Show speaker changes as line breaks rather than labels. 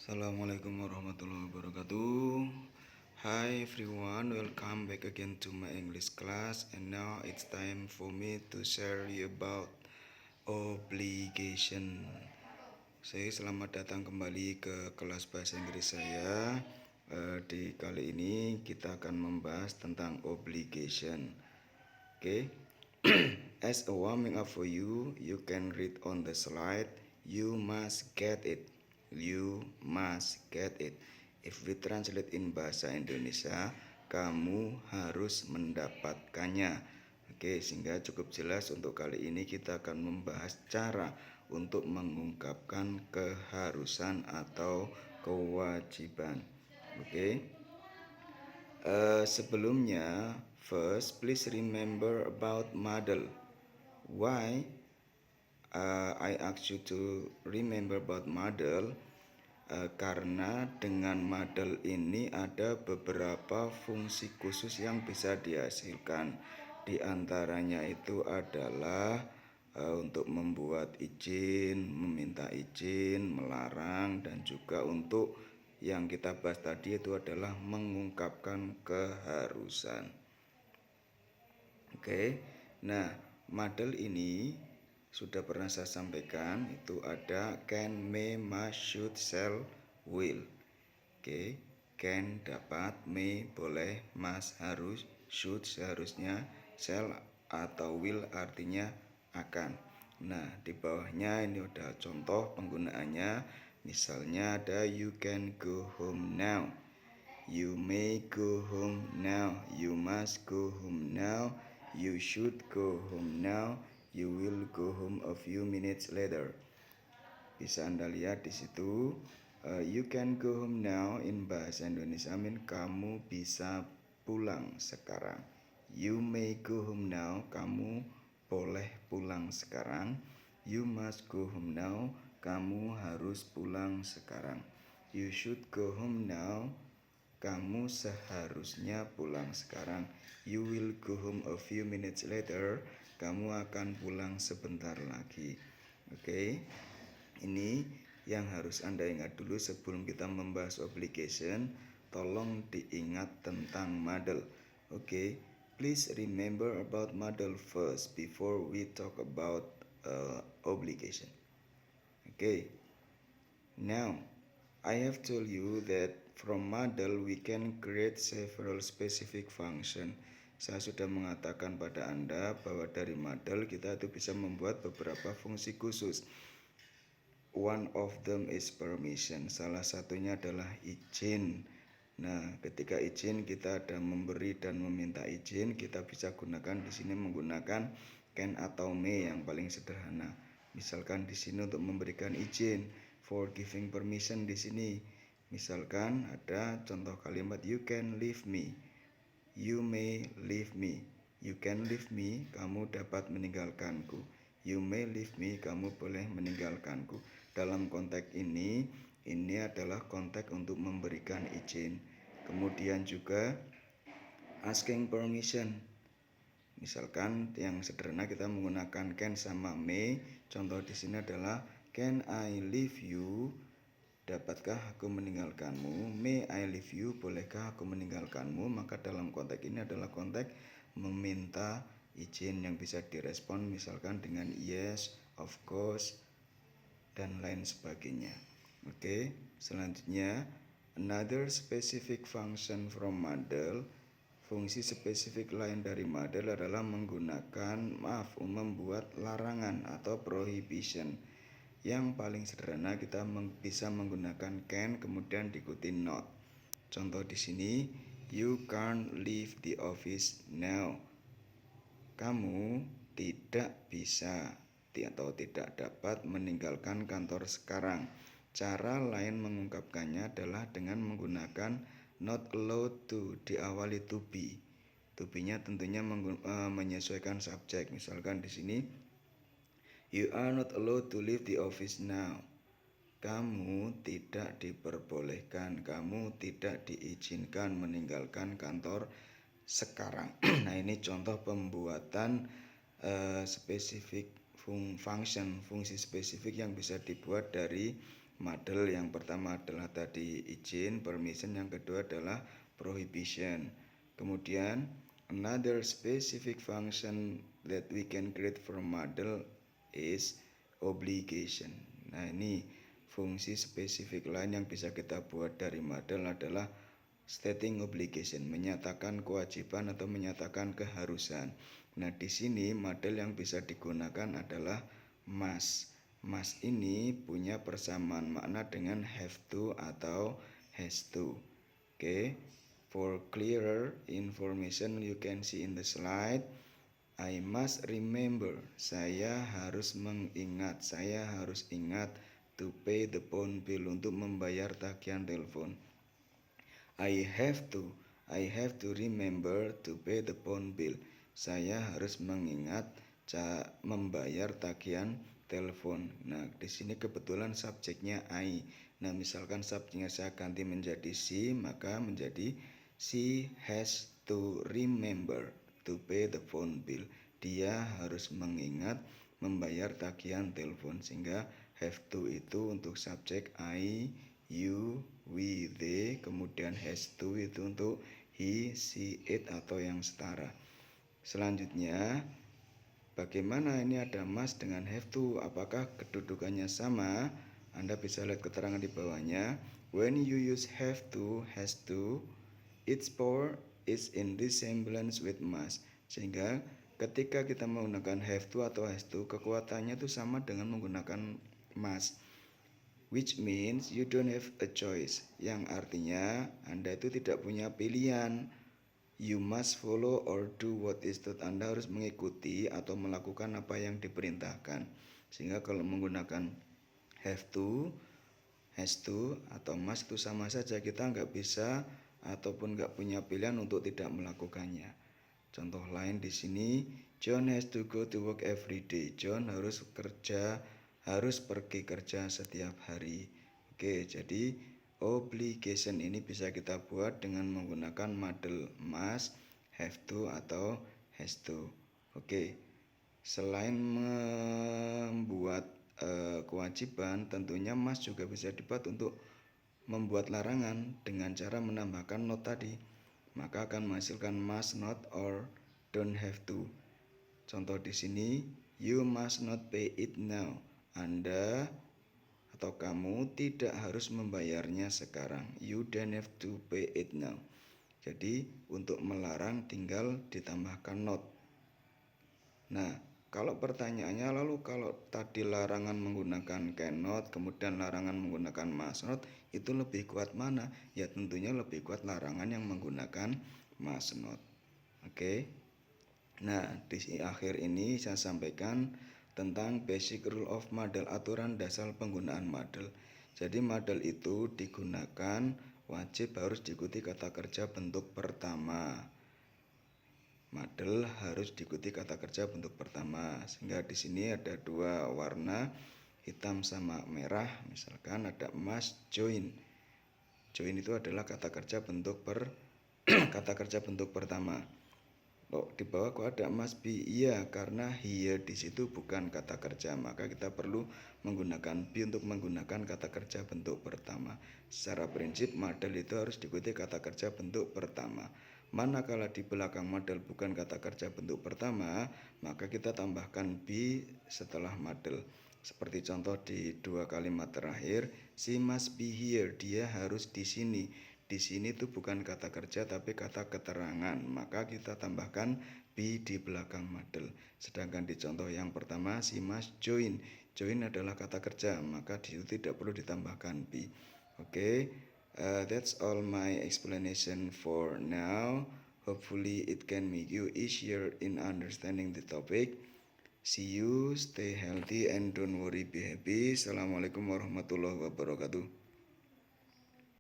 Assalamualaikum warahmatullahi wabarakatuh. Hi everyone, welcome back again to my English class. And now it's time for me to share you about obligation. Selamat datang kembali ke kelas bahasa Inggris saya. Di kali ini kita akan membahas tentang obligation. Oke. As a warming up for you, you can read on the slide. You must get it. You must get it. If we translate in bahasa Indonesia, kamu harus mendapatkannya. Oke, sehingga cukup jelas untuk kali ini kita akan membahas cara untuk mengungkapkan keharusan atau kewajiban. Oke. Sebelumnya, first please remember about model. Why I ask you to remember about model? Karena dengan model ini ada beberapa fungsi khusus yang bisa dihasilkan. Di antaranya itu adalah untuk membuat izin, meminta izin, melarang, dan juga untuk yang kita bahas tadi itu adalah mengungkapkan keharusan. Oke. Nah, model ini sudah pernah saya sampaikan, itu ada can, may, must, should, shall, will. Oke, can dapat, may boleh, must harus, should seharusnya, shall atau will artinya akan. Nah, di bawahnya ini udah contoh penggunaannya. Misalnya ada you can go home now, you may go home now, you must go home now, you should go home now, you will go home a few minutes later. Bisa Anda lihat di situ, you can go home now in bahasa Indonesia kamu bisa pulang sekarang. You may go home now, kamu boleh pulang sekarang. You must go home now, kamu harus pulang sekarang. You should go home now, kamu seharusnya pulang sekarang. You will go home a few minutes later, kamu akan pulang sebentar lagi. Oke. Ini yang harus Anda ingat dulu sebelum kita membahas obligation. Tolong diingat tentang model. Oke. Please remember about model first before we talk about obligation. Okay. Now, I have told you that from model we can create several specific function. Saya sudah mengatakan pada Anda bahwa dari model kita itu bisa membuat beberapa fungsi khusus. One of them is permission. Salah satunya adalah izin. Nah, ketika izin kita ada memberi dan meminta izin, kita bisa gunakan di sini menggunakan can atau may yang paling sederhana. Misalkan di sini untuk memberikan izin, for giving permission di sini. Misalkan ada contoh kalimat you can leave me, you may leave me. You can leave me, kamu dapat meninggalkanku. You may leave me, kamu boleh meninggalkanku. Dalam konteks ini adalah konteks untuk memberikan izin. Kemudian juga asking permission. Misalkan yang sederhana kita menggunakan can sama may. Contoh di sini adalah can I leave you? Dapatkah aku meninggalkanmu? May I leave you? Bolehkah aku meninggalkanmu? Maka dalam konteks ini adalah konteks meminta izin yang bisa direspon misalkan dengan yes, of course, dan lain sebagainya. Oke, selanjutnya another specific function from model. Fungsi spesifik lain dari model adalah membuat larangan atau prohibition. Yang paling sederhana kita bisa menggunakan can kemudian diikuti not. Contoh di sini, you can't leave the office now. Kamu tidak bisa atau tidak dapat meninggalkan kantor sekarang. Cara lain mengungkapkannya adalah dengan menggunakan not allowed to diawali to be. To be-nya tentunya menyesuaikan subjek. Misalkan di sini you are not allowed to leave the office now. Kamu tidak diperbolehkan, kamu tidak diizinkan meninggalkan kantor sekarang. Nah, ini contoh pembuatan spesifik function, fungsi spesifik yang bisa dibuat dari Model yang pertama adalah tadi izin, permission, yang kedua adalah prohibition. Kemudian another specific function that we can create from model is obligation. Nah, ini fungsi spesifik lain yang bisa kita buat dari model adalah stating obligation, menyatakan kewajiban atau menyatakan keharusan. Nah, di sini model yang bisa digunakan adalah must. Must ini punya persamaan makna dengan have to atau has to. Oke. For clearer information you can see in the slide. I must remember. Saya harus mengingat. Saya harus ingat to pay the phone bill, untuk membayar tagihan telepon. I have to remember to pay the phone bill. Saya harus mengingat membayar tagihan telepon. Nah, di sini kebetulan subjeknya I. Nah, misalkan subjeknya saya ganti menjadi she, maka menjadi she has to remember to pay the phone bill. Dia harus mengingat membayar tagihan telepon, sehingga have to itu untuk subjek I, you, we, they, kemudian has to itu untuk he, she, it atau yang setara. Selanjutnya, bagaimana ini ada must dengan have to? Apakah kedudukannya sama? Anda bisa lihat keterangan di bawahnya. When you use have to, has to, its power is in resemblance with must. Sehingga ketika kita menggunakan have to atau has to, kekuatannya itu sama dengan menggunakan must. Which means you don't have a choice. Yang artinya Anda itu tidak punya pilihan. You must follow or do what is told. Anda harus mengikuti atau melakukan apa yang diperintahkan. Sehingga kalau menggunakan have to, has to, atau must itu sama saja, kita nggak bisa ataupun nggak punya pilihan untuk tidak melakukannya. Contoh lain di sini, John has to go to work every day. John harus pergi kerja setiap hari. Oke, jadi obligation ini bisa kita buat dengan menggunakan model must, have to, atau has to. Oke, selain membuat kewajiban, tentunya must juga bisa dibuat untuk membuat larangan dengan cara menambahkan not tadi. Maka akan menghasilkan must not or don't have to. Contoh di sini, you must not pay it now. Anda atau kamu tidak harus membayarnya sekarang. You don't have to pay it now. Jadi untuk melarang tinggal ditambahkan not. Nah, kalau pertanyaannya, lalu kalau tadi larangan menggunakan cannot, kemudian larangan menggunakan must not, itu lebih kuat mana? Ya tentunya lebih kuat larangan yang menggunakan must not. Oke. Nah, di akhir ini saya sampaikan tentang basic rule of model, aturan dasar penggunaan model. Jadi model itu digunakan wajib harus diikuti kata kerja bentuk pertama. Model harus diikuti kata kerja bentuk pertama. Sehingga di sini ada dua warna, hitam sama merah. Misalkan ada must join. Join itu adalah kata kerja bentuk kata kerja bentuk pertama. Di bawah kok ada must be? Iya, karena here di situ bukan kata kerja, maka kita perlu menggunakan be untuk menggunakan kata kerja bentuk pertama. Secara prinsip model itu harus diikuti kata kerja bentuk pertama. Manakala di belakang model bukan kata kerja bentuk pertama, maka kita tambahkan be setelah model. Seperti contoh di dua kalimat terakhir, she must be here, dia harus di sini. Di sini itu bukan kata kerja tapi kata keterangan, maka kita tambahkan be di belakang model. Sedangkan di contoh yang pertama, she must join. Join adalah kata kerja, maka di situ tidak perlu ditambahkan be. Oke, that's all my explanation for now. Hopefully it can make you easier in understanding the topic. See you, stay healthy and don't worry, be happy. Assalamualaikum warahmatullahi wabarakatuh.